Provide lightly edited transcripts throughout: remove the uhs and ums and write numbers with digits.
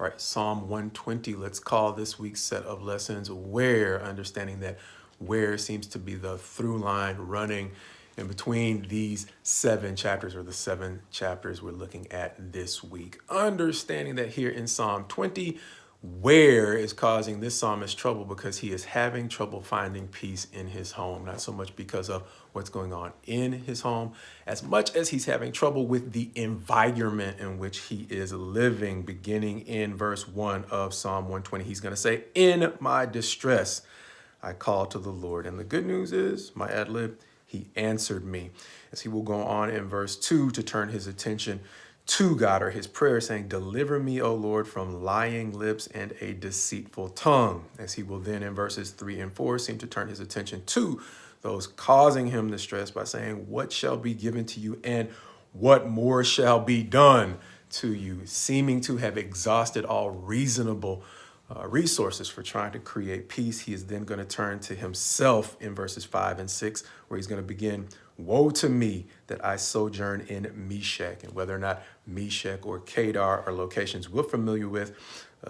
All right, Psalm 120, let's call this week's set of lessons where, understanding that where seems to be the through line running in between these 7 chapters, or the 7 chapters we're looking at this week. Understanding that here in Psalm 20, where is causing this psalmist trouble because he is having trouble finding peace in his home. Not so much because of what's going on in his home, as much as he's having trouble with the environment in which he is living. Beginning in verse 1 of Psalm 120, he's going to say, "In my distress, I called to the Lord." And the good news is, my ad lib, he answered me. As he will go on in verse 2 to turn his attention to God, or his prayer, saying, "Deliver me, O Lord, from lying lips and a deceitful tongue." As he will then in verses 3 and 4 seem to turn his attention to those causing him distress by saying, "What shall be given to you, and what more shall be done to you?" Seeming to have exhausted all reasonable resources for trying to create peace, he is then going to turn to himself in verses 5 and 6, where he's going to begin, "Woe to me that I sojourn in Meshech." And whether or not Meshech or Kedar are locations we're familiar with,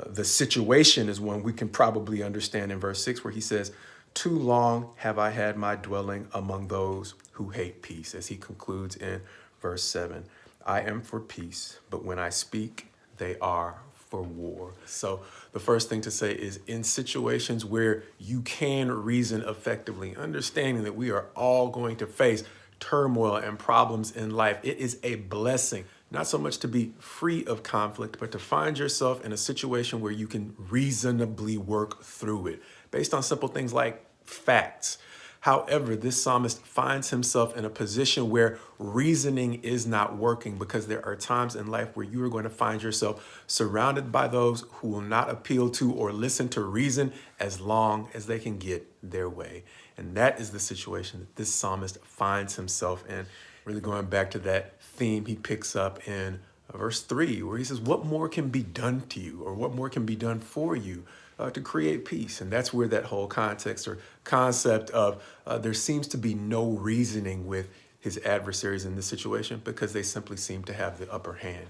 the situation is one we can probably understand in verse 6, where he says, "Too long have I had my dwelling among those who hate peace." As he concludes in verse 7, "I am for peace, but when I speak, they are for war." So the first thing to say is, in situations where you can reason effectively, understanding that we are all going to face turmoil and problems in life, it is a blessing not so much to be free of conflict, but to find yourself in a situation where you can reasonably work through it based on simple things like facts. However, this psalmist finds himself in a position where reasoning is not working, because there are times in life where you are going to find yourself surrounded by those who will not appeal to or listen to reason as long as they can get their way. And that is the situation that this psalmist finds himself in. Really going back to that theme he picks up in verse 3, where he says, "What more can be done to you, or what more can be done for you to create peace?" And that's where that whole context or concept of there seems to be no reasoning with his adversaries in this situation, because they simply seem to have the upper hand.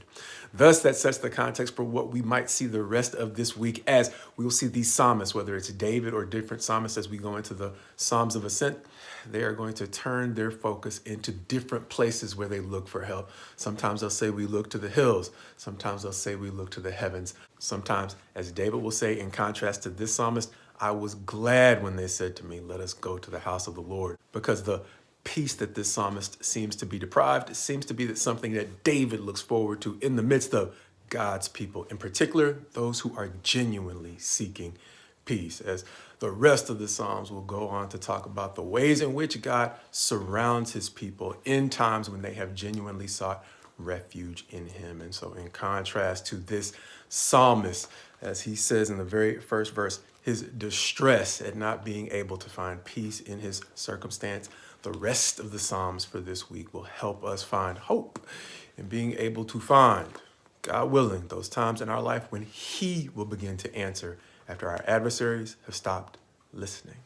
Thus, that sets the context for what we might see the rest of this week, as we will see these psalmists, whether it's David or different psalmists, as we go into the Psalms of Ascent, they are going to turn their focus into different places where they look for help. Sometimes they'll say we look to the hills. Sometimes they'll say we look to the heavens. Sometimes, as David will say, in contrast to this psalmist, "I was glad when they said to me, 'Let us go to the house of the Lord,'" because the peace that this psalmist seems to be deprived seems to be that something that David looks forward to in the midst of God's people, in particular, those who are genuinely seeking peace. As the rest of the Psalms will go on to talk about the ways in which God surrounds his people in times when they have genuinely sought refuge in him. And so, in contrast to this psalmist, as he says in the very first verse, his distress at not being able to find peace in his circumstance, the rest of the Psalms for this week will help us find hope in being able to find, God willing, those times in our life when he will begin to answer after our adversaries have stopped listening.